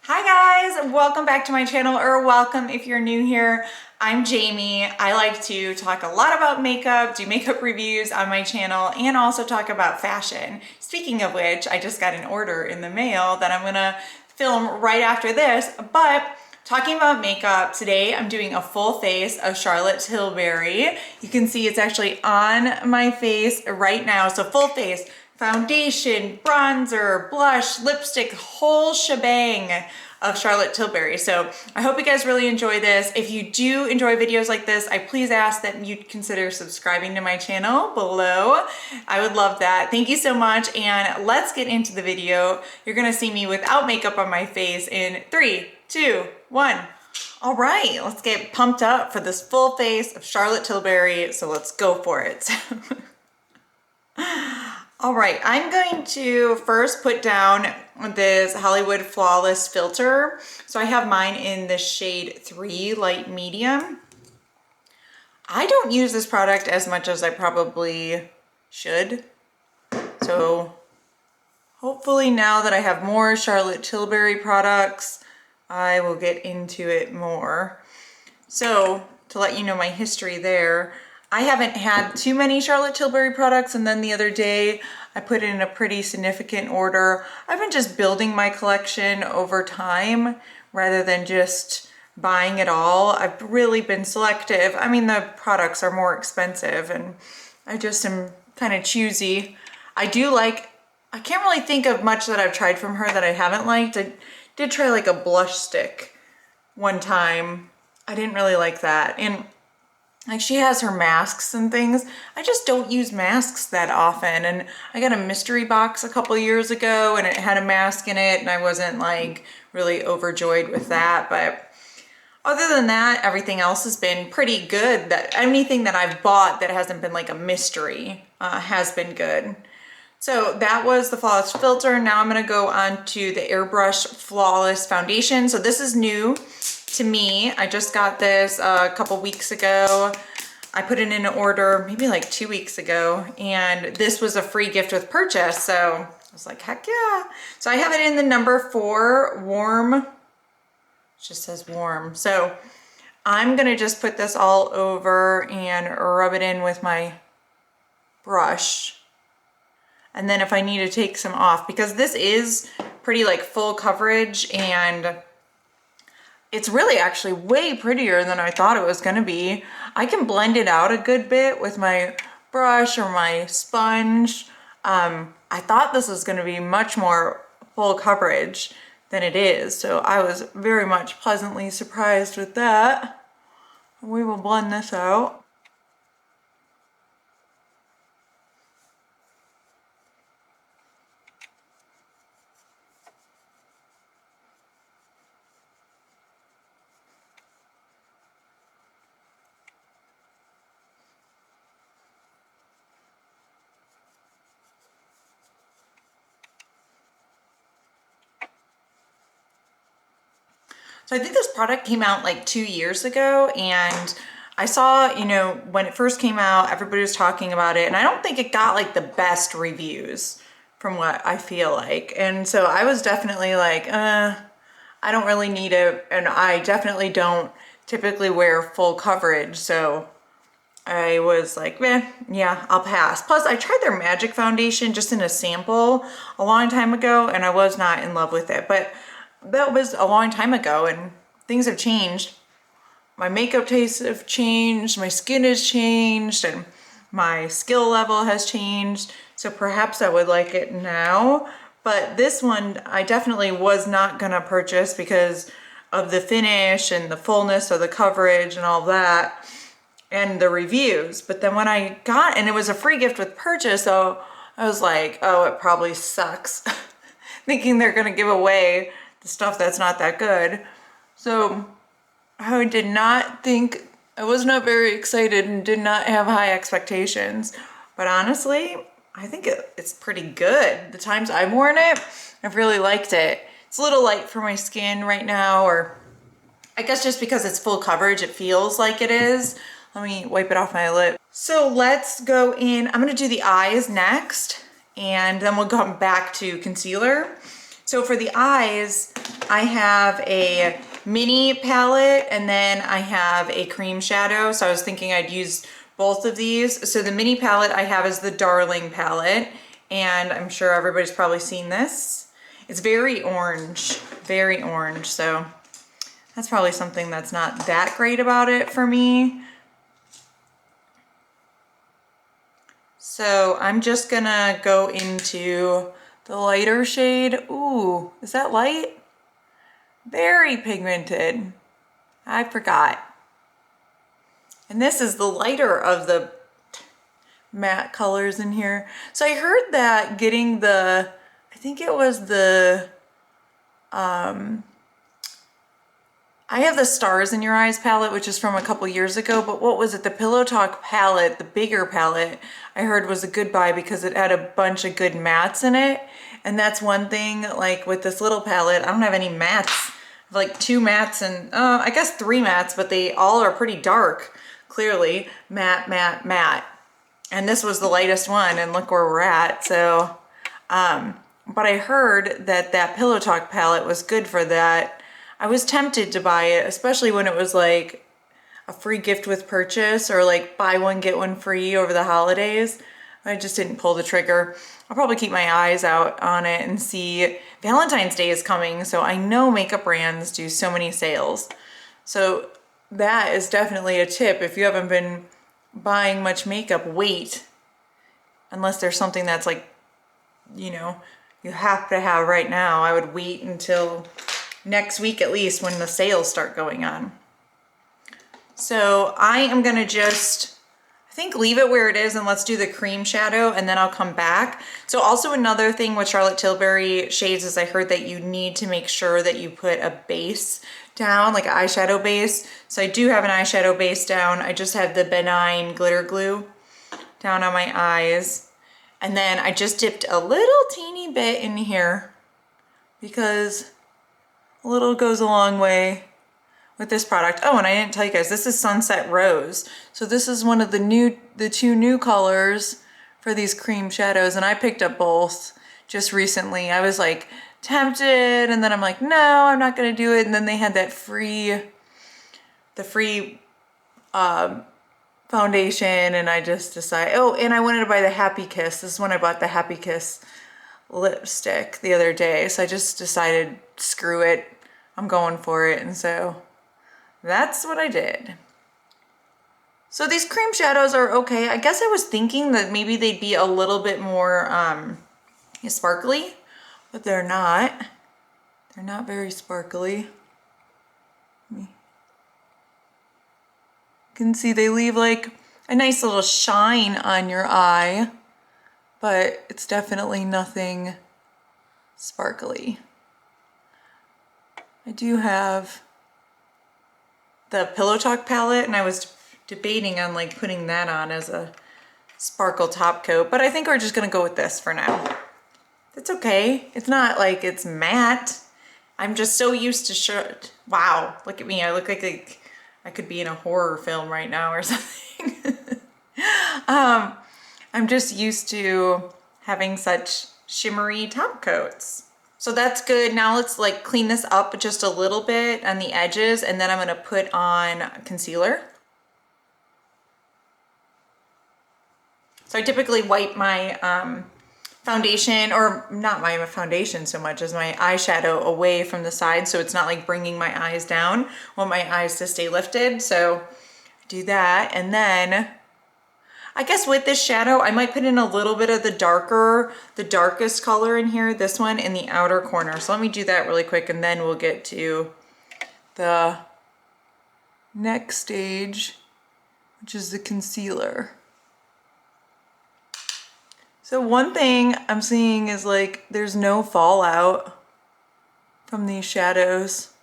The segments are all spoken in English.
Hi guys, welcome back to my channel, or welcome if you're new here. I'm Jamie. I like to talk a lot about makeup, do makeup reviews on my channel, and also talk about fashion. Speaking of which, I just got an order in the mail that I'm gonna film right after this, but talking about makeup, today I'm doing a full face of Charlotte Tilbury. You can see it's actually on my face right now, so full face. Foundation, bronzer, blush, lipstick, whole shebang of Charlotte Tilbury. So I hope you guys really enjoy this. If you do enjoy videos like this, I please ask that you consider subscribing to my channel below. I would love that. Thank you so much. And let's get into the video. You're gonna see me without makeup on my face in 3, 2, 1. All right, let's get pumped up for this full face of Charlotte Tilbury. So let's go for it. All right, I'm going to first put down this Hollywood Flawless filter. So I have mine in the shade 3 light medium. I don't use this product as much as I probably should. So hopefully now that I have more Charlotte Tilbury products, I will get into it more. So to let you know my history there, I haven't had too many Charlotte Tilbury products, and then the other day I put in a pretty significant order. I've been just building my collection over time rather than just buying it all. I've really been selective. I mean, the products are more expensive and I just am kind of choosy. I can't really think of much that I've tried from her that I haven't liked. I did try like a blush stick one time. I didn't really like that. And like, she has her masks and things. I just don't use masks that often. And I got a mystery box a couple years ago and it had a mask in it, and I wasn't like really overjoyed with that. But other than that, everything else has been pretty good. That anything that I've bought that hasn't been like a mystery has been good. So that was the Flawless filter. Now I'm gonna go on to the Airbrush Flawless foundation. So this is new to me. I just got this a couple weeks ago. I put it in an order maybe like 2 weeks ago, and this was a free gift with purchase. So I was like, heck yeah. So I have it in the number 4 warm. It just says warm. So I'm gonna just put this all over and rub it in with my brush. And then if I need to take some off, because this is pretty like full coverage, and it's really actually way prettier than I thought it was gonna be. I can blend it out a good bit with my brush or my sponge. I thought this was gonna be much more full coverage than it is. So I was very much pleasantly surprised with that. We will blend this out. So I think this product came out like 2 years ago, and I saw, you know, when it first came out, everybody was talking about it, and I don't think it got like the best reviews from what I feel like. And so I was definitely like, I don't really need it, and I definitely don't typically wear full coverage, so I was like, yeah, I'll pass. Plus, I tried their Magic Foundation just in a sample a long time ago, and I was not in love with it. But that was a long time ago, and things have changed. My makeup tastes have changed, my skin has changed, and my skill level has changed. So perhaps I would like it now. But this one, I definitely was not gonna purchase because of the finish and the fullness of the coverage and all that, and the reviews. But then when I got, and it was a free gift with purchase, so I was like, oh, it probably sucks. Thinking they're gonna give away the stuff that's not that good. So I did not think, I was not very excited and did not have high expectations. But honestly, I think it's pretty good. The times I've worn it, I've really liked it. It's a little light for my skin right now, or I guess just because it's full coverage, it feels like it is. Let me wipe it off my lip. So let's go in. I'm gonna do the eyes next, and then we'll come back to concealer. So for the eyes, I have a mini palette and then I have a cream shadow. So I was thinking I'd use both of these. So the mini palette I have is the Darling palette, and I'm sure everybody's probably seen this. It's very orange, so that's probably something that's not that great about it for me. So I'm just gonna go into the lighter shade. Ooh, is that light? Very pigmented. I forgot. And this is the lighter of the matte colors in here. So I heard that getting the, I think it was the, I have the Stars in Your Eyes palette, which is from a couple years ago, but what was it? The Pillow Talk palette, the bigger palette, I heard was a good buy because it had a bunch of good mattes in it. And that's one thing, like with this little palette, I don't have any mattes. I have like 2 mattes and I guess 3 mattes, but they all are pretty dark, clearly. Matte, matte, matte. And this was the lightest one, and look where we're at. So, but I heard that that Pillow Talk palette was good for that. I was tempted to buy it, especially when it was like a free gift with purchase or like buy one, get one free over the holidays. I just didn't pull the trigger. I'll probably keep my eyes out on it and see. Valentine's Day is coming, so I know makeup brands do so many sales. So that is definitely a tip. If you haven't been buying much makeup, wait. Unless there's something that's like, you know, you have to have right now. I would wait until next week at least when the sales start going on. So I am gonna just, I think leave it where it is and let's do the cream shadow and then I'll come back. So also another thing with Charlotte Tilbury shades is I heard that you need to make sure that you put a base down, like an eyeshadow base. So I do have an eyeshadow base down. I just have the Benign glitter glue down on my eyes. And then I just dipped a little teeny bit in here because a little goes a long way with this product. Oh, and I didn't tell you guys, this is Sunset Rose. So this is one of the 2 new colors for these cream shadows, and I picked up both just recently. I was like tempted, and then I'm like, no, I'm not gonna do it. And then they had that the free foundation, and I just decided, oh, and I wanted to buy the Happy Kiss. This is when I bought the Happy Kiss lipstick the other day. So I just decided, screw it, I'm going for it. And so that's what I did. So these cream shadows are okay. I guess I was thinking that maybe they'd be a little bit more sparkly, but they're not. They're not very sparkly. You can see they leave like a nice little shine on your eye, but it's definitely nothing sparkly. I do have the Pillow Talk palette, and I was debating on like putting that on as a sparkle top coat, but I think we're just gonna go with this for now. It's okay. It's not like it's matte. I'm just so used to wow, look at me. I look like I could be in a horror film right now or something. I'm just used to having such shimmery top coats. So that's good. Now let's like clean this up just a little bit on the edges, and then I'm gonna put on concealer. So I typically wipe my foundation, or not my foundation so much as my eyeshadow, away from the side so it's not like bringing my eyes down. I want my eyes to stay lifted, so do that. And then I guess with this shadow, I might put in a little bit of the darkest color in here, this one in the outer corner. So let me do that really quick, and then we'll get to the next stage, which is the concealer. So one thing I'm seeing is like there's no fallout from these shadows.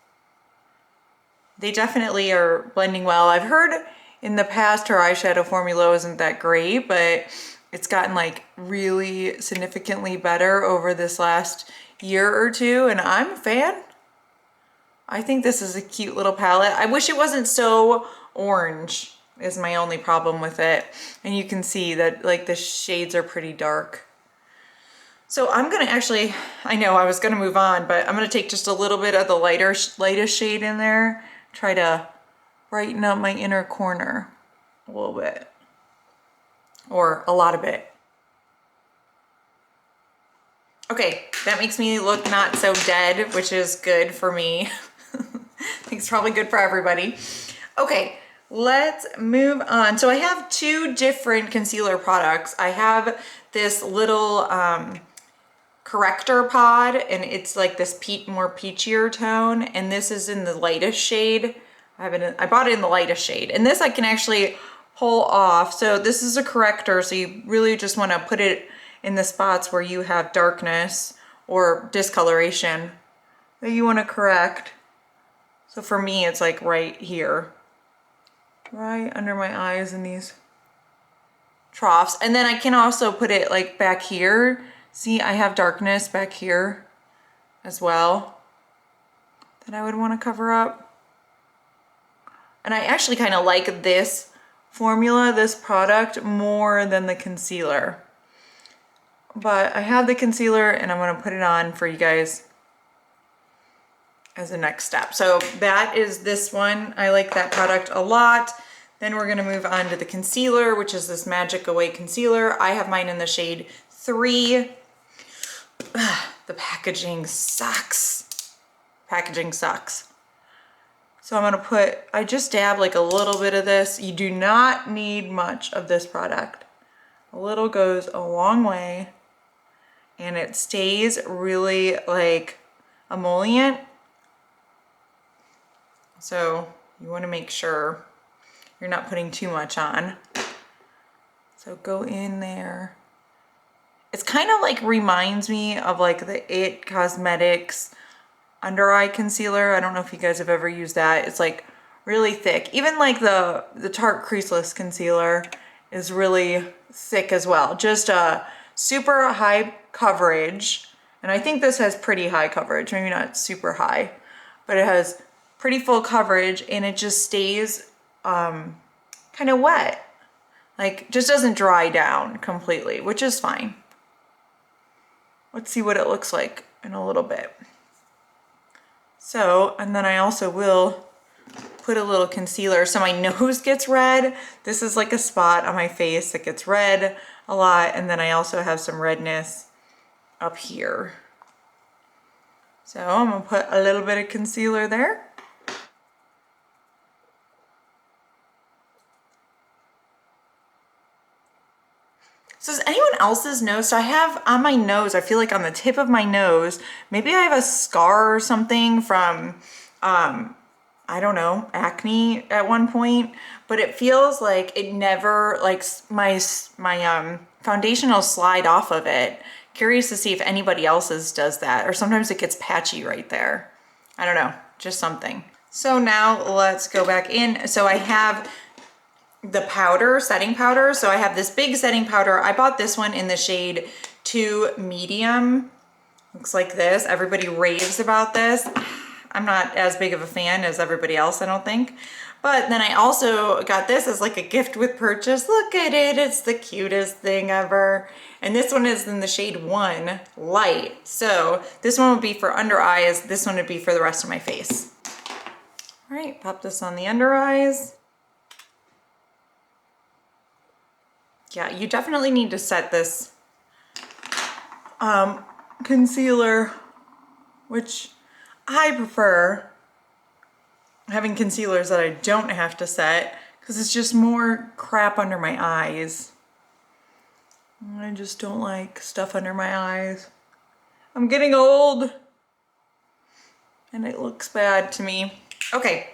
They definitely are blending well. I've heard in the past her eyeshadow formula isn't that great, but it's gotten like really significantly better over this last year or two, and I'm a fan. I think this is a cute little palette. I wish it wasn't so orange, is my only problem with it. And you can see that like the shades are pretty dark. So I'm gonna actually, I know I was gonna move on, but I'm gonna take just a little bit of the lightest shade in there, try to brighten up my inner corner a little bit, or a lot of it. Okay, that makes me look not so dead, which is good for me. I think it's probably good for everybody. Okay, let's move on. So I have two different concealer products. I have this little corrector pod, and it's like this more peachier tone, and this is in the lightest shade. I bought it in the lightest shade, and this I can actually pull off. So this is a corrector, so you really just want to put it in the spots where you have darkness or discoloration that you want to correct. So for me, it's like right here, right under my eyes in these troughs. And then I can also put it like back here. See, I have darkness back here as well that I would want to cover up. And I actually kind of like this formula, this product, more than the concealer. But I have the concealer and I'm going to put it on for you guys as a next step. So that is this one. I like that product a lot. Then we're going to move on to the concealer, which is this Magic Away concealer. I have mine in the shade 3. Ugh, the packaging sucks. Packaging sucks. So I'm going to I just dab like a little bit of this. You do not need much of this product. A little goes a long way. And it stays really like emollient. So you want to make sure you're not putting too much on. So go in there. It's kind of like reminds me of like the It Cosmetics under eye concealer. I don't know if you guys have ever used that. It's like really thick. Even like the Tarte Creaseless concealer is really thick as well. Just a super high coverage. And I think this has pretty high coverage, maybe not super high, but it has pretty full coverage, and it just stays kind of wet. Like just doesn't dry down completely, which is fine. Let's see what it looks like in a little bit. So, and then I also will put a little concealer. So my nose gets red. This is like a spot on my face that gets red a lot. And then I also have some redness up here. So I'm gonna put a little bit of concealer there. So does anyone else's nose? So I have on my nose, I feel like on the tip of my nose, maybe I have a scar or something from, I don't know, acne at one point, but it feels like it never, like my foundation will slide off of it. Curious to see if anybody else's does that, or sometimes it gets patchy right there. I don't know, just something. So now let's go back in. So I have the powder, setting powder. So I have this big setting powder. I bought this one in the shade 2 medium. Looks like this. Everybody raves about this. I'm not as big of a fan as everybody else, I don't think. But then I also got this as like a gift with purchase. Look at it, it's the cutest thing ever. And this one is in the shade 1 light. So this one would be for under eyes. This one would be for the rest of my face. All right, pop this on the under eyes. Yeah, you definitely need to set this concealer, which I prefer having concealers that I don't have to set because it's just more crap under my eyes. I just don't like stuff under my eyes. I'm getting old and it looks bad to me. Okay,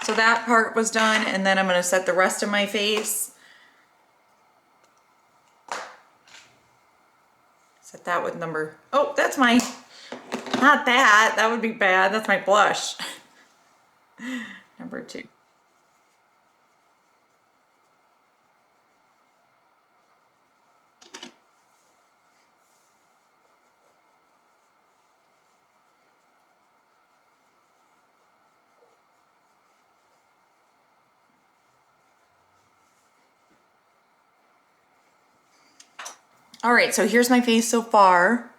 so that part was done, and then I'm gonna set the rest of my face. Set that with number, oh, that's my, not that, that would be bad. That's my blush. Number 2. All right, so here's my face so far.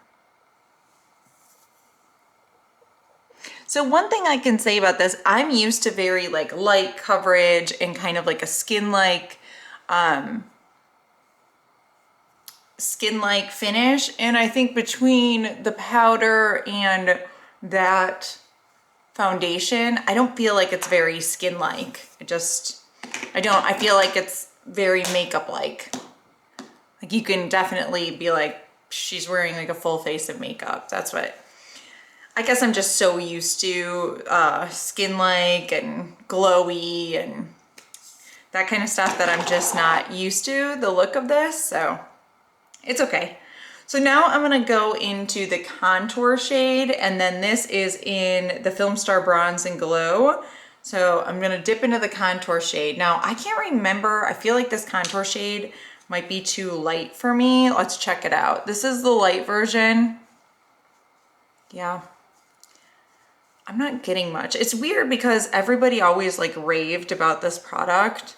So one thing I can say about this, I'm used to very like light coverage and kind of like a skin-like finish. And I think between the powder and that foundation, I don't feel like it's very skin-like. I feel like it's very makeup-like. Like you can definitely be like, she's wearing like a full face of makeup. That's what, I guess I'm just so used to skin-like and glowy and that kind of stuff that I'm just not used to the look of this, so it's okay. So now I'm gonna go into the contour shade, and then this is in the Film Star Bronze and Glow. So I'm gonna dip into the contour shade. Now I can't remember, I feel like this contour shade might be too light for me. Let's check it out. This is the light version. Yeah. I'm not getting much. It's weird because everybody always like raved about this product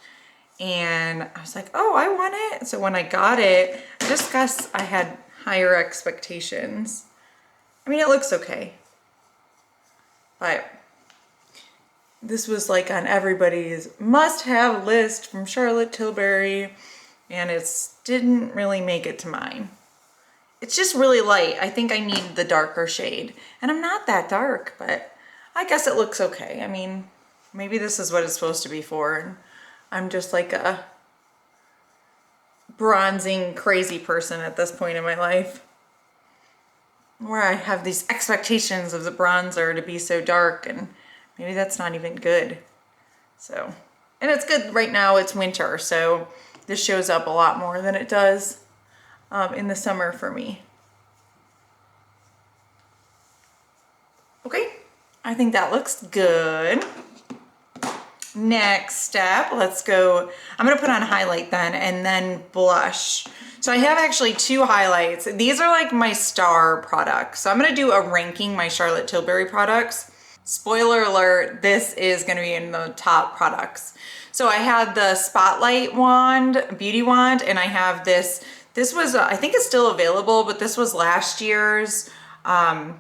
and I was like, oh, I want it. So when I got it, I just guess I had higher expectations. I mean, it looks okay, but this was like on everybody's must-have list from Charlotte Tilbury and it didn't really make it to mine. It's just really light. I think I need the darker shade and I'm not that dark, but I guess it looks okay. I mean, maybe this is what it's supposed to be for. And I'm just like a bronzing crazy person at this point in my life where I have these expectations of the bronzer to be so dark and maybe that's not even good. So, and it's good right now, it's winter. So this shows up a lot more than it does in the summer for me. Okay. I think that looks good. Next step, let's go. I'm gonna put on highlight then and then blush. So I have actually two highlights. These are like my star products. So I'm gonna do a ranking my Charlotte Tilbury products. Spoiler alert, this is gonna be in the top products. So I had the Spotlight wand, beauty wand, and I have this. This was, I think it's still available, but this was last year's highlight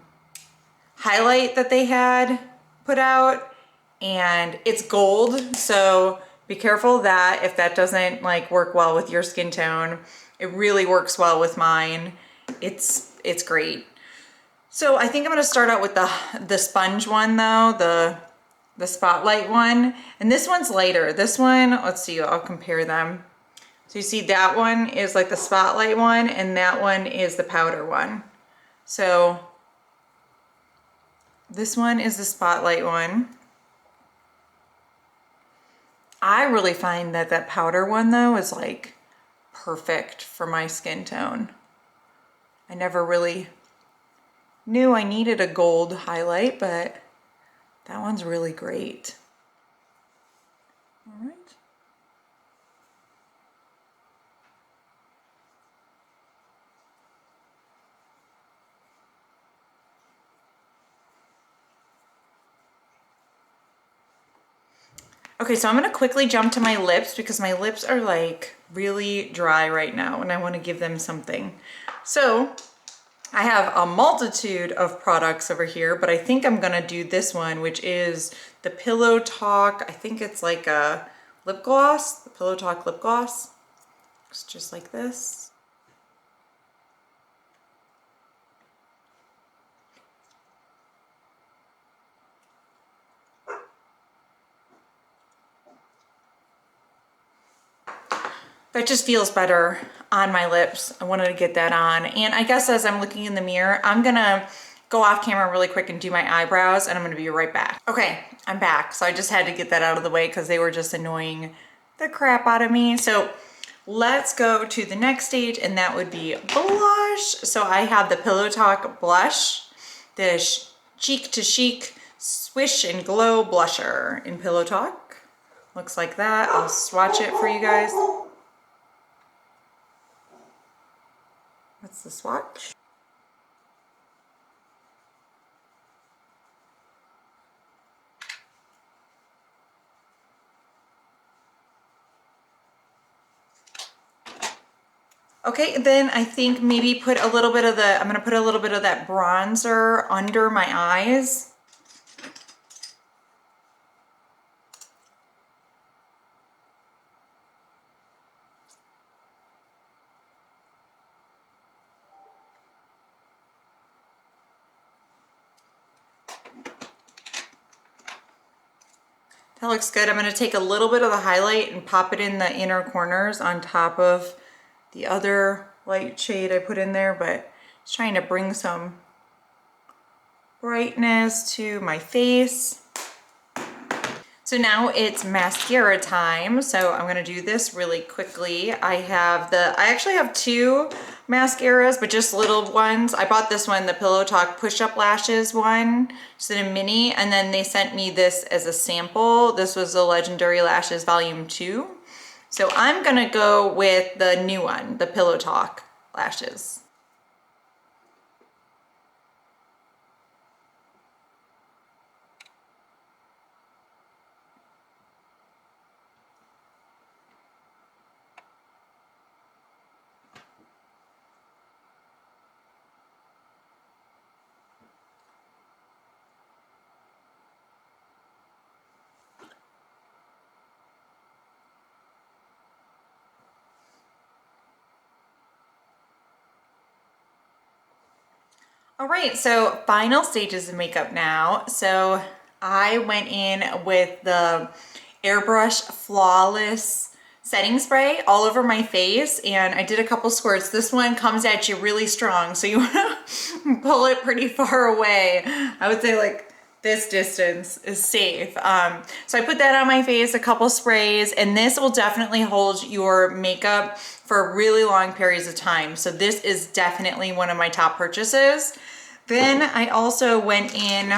that they had put out and it's gold, so be careful of that if that doesn't like work well with your skin tone. It really works well with mine. It's great. So I think I'm gonna start out with the sponge one though, the Spotlight one, and this one's lighter. This one, let's see, I'll compare them. So you see that one is like the Spotlight one and that one is the powder one. So this one is the Spotlight one. I really find that that powder one though is like perfect for my skin tone. I never really knew I needed a gold highlight, but that one's really great. All right. Okay, so I'm gonna quickly jump to my lips because my lips are like really dry right now and I wanna give them something. So I have a multitude of products over here, but I think I'm gonna do this one, which is the Pillow Talk. I think it's like a lip gloss, the Pillow Talk lip gloss. Looks just like this. That just feels better on my lips. I wanted to get that on. And I guess as I'm looking in the mirror, I'm gonna go off camera really quick and do my eyebrows and I'm gonna be right back. Okay, I'm back. So I just had to get that out of the way because they were just annoying the crap out of me. So let's go to the next stage and that would be blush. So I have the Pillow Talk blush, this Cheek to Chic Swish and Glow blusher in Pillow Talk. Looks like that. I'll swatch it for you guys. That's the swatch. Okay, then I think maybe put a little bit of I'm gonna put a little bit of that bronzer under my eyes. That looks good. I'm gonna take a little bit of the highlight and pop it in the inner corners on top of the other light shade I put in there, but just trying to bring some brightness to my face. So now it's mascara time. So I'm gonna do this really quickly. I actually have two mascaras, but just little ones. I bought this one, the Pillow Talk Push-Up Lashes one, just in a mini, and then they sent me this as a sample. This was the Legendary Lashes Volume 2. So I'm gonna go with the new one, the Pillow Talk Lashes. All right, so final stages of makeup now. So I went in with the Airbrush Flawless setting spray all over my face, and I did a couple squirts. This one comes at you really strong, so you wanna pull it pretty far away. I would say like this distance is safe. So I put that on my face, a couple sprays, and this will definitely hold your makeup for really long periods of time. So this is definitely one of my top purchases. Then I also went in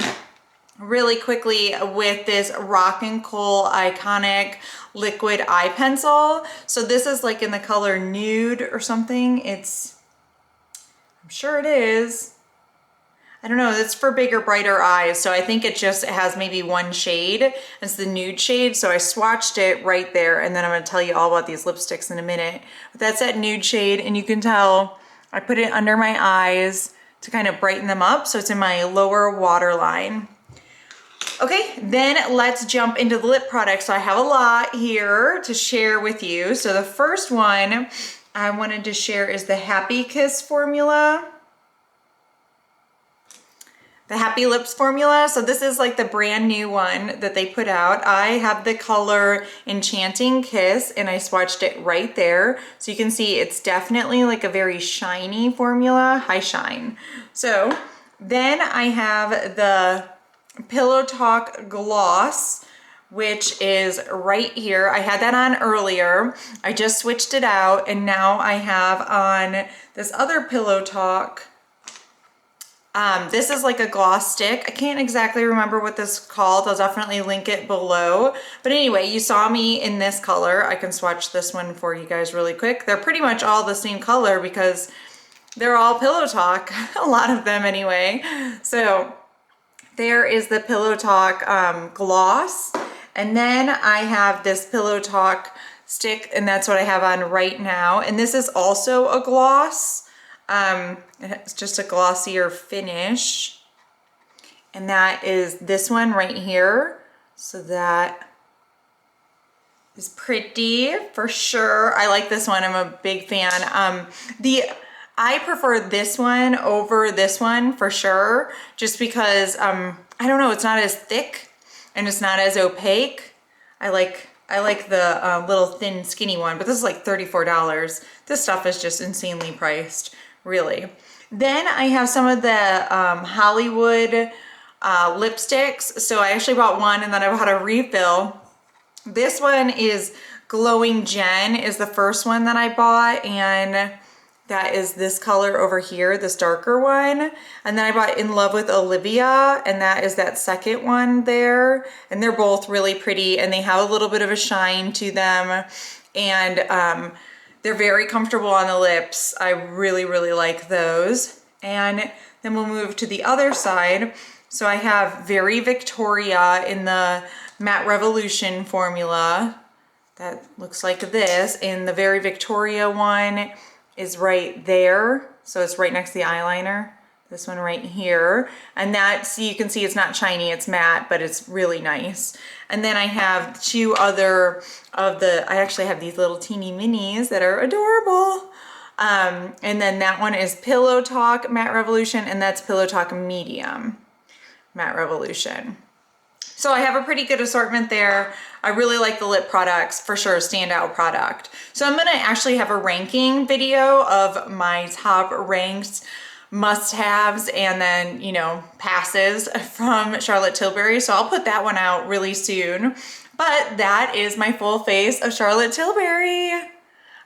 really quickly with this Rock and Kohl Iconic Liquid Eye Pencil. So this is like in the color Nude or something. I'm sure it is. I don't know, it's for bigger, brighter eyes. So I think it just has maybe one shade. It's the nude shade. So I swatched it right there, and then I'm gonna tell you all about these lipsticks in a minute. But that's that nude shade, and you can tell I put it under my eyes to kind of brighten them up. So it's in my lower waterline. Okay, then let's jump into the lip products. So I have a lot here to share with you. So the first one I wanted to share is the Happy Kiss formula. The Happy Lips formula. So this is like the brand new one that they put out. I have the color Enchanting Kiss, and I swatched it right there. So you can see it's definitely like a very shiny formula, high shine. So then I have the Pillow Talk Gloss, which is right here. I had that on earlier. I just switched it out, and now I have on this other Pillow Talk. This is like a gloss stick. I can't exactly remember what this is called. I'll definitely link it below. But anyway, you saw me in this color. I can swatch this one for you guys really quick. They're pretty much all the same color because they're all Pillow Talk, a lot of them anyway. So there is the Pillow Talk gloss. And then I have this Pillow Talk stick, and that's what I have on right now. And this is also a gloss. It's just a glossier finish. And that is this one right here. So that is pretty for sure. I like this one. I'm a big fan. I prefer this one over this one for sure, just because I don't know, it's not as thick and it's not as opaque. I like the little thin skinny one, but this is like $34. This stuff is just insanely priced, really. Then I have some of the Hollywood lipsticks. So I actually bought one, and then I bought a refill. This one is Glowing Jen is the first one that I bought, and that is this color over here, this darker one. And then I bought In Love with Olivia, and that is that second one there. And they're both really pretty, and they have a little bit of a shine to them. And they're very comfortable on the lips. I really, really like those. And then we'll move to the other side. So I have Very Victoria in the Matte Revolution formula. That looks like this. And the Very Victoria one is right there. So it's right next to the eyeliner. This one right here. And that, so you can see it's not shiny, it's matte, but it's really nice. And then I have two other of the, I actually have these little teeny minis that are adorable. And then that one is Pillow Talk Matte Revolution, and that's Pillow Talk Medium Matte Revolution. So I have a pretty good assortment there. I really like the lip products, for sure, standout product. So I'm gonna actually have a ranking video of my top ranked must-haves and then, you know, passes from Charlotte Tilbury. So I'll put that one out really soon. But that is my full face of Charlotte Tilbury.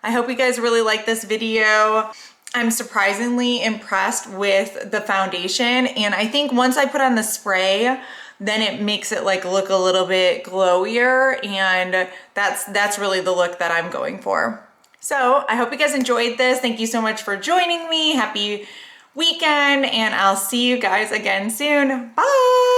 I hope you guys really like this video. I'm surprisingly impressed with the foundation, and I think once I put on the spray, then it makes it like look a little bit glowier, and that's really the look that I'm going for. So I hope you guys enjoyed this. Thank you so much for joining me. Happy weekend, and I'll see you guys again soon. Bye.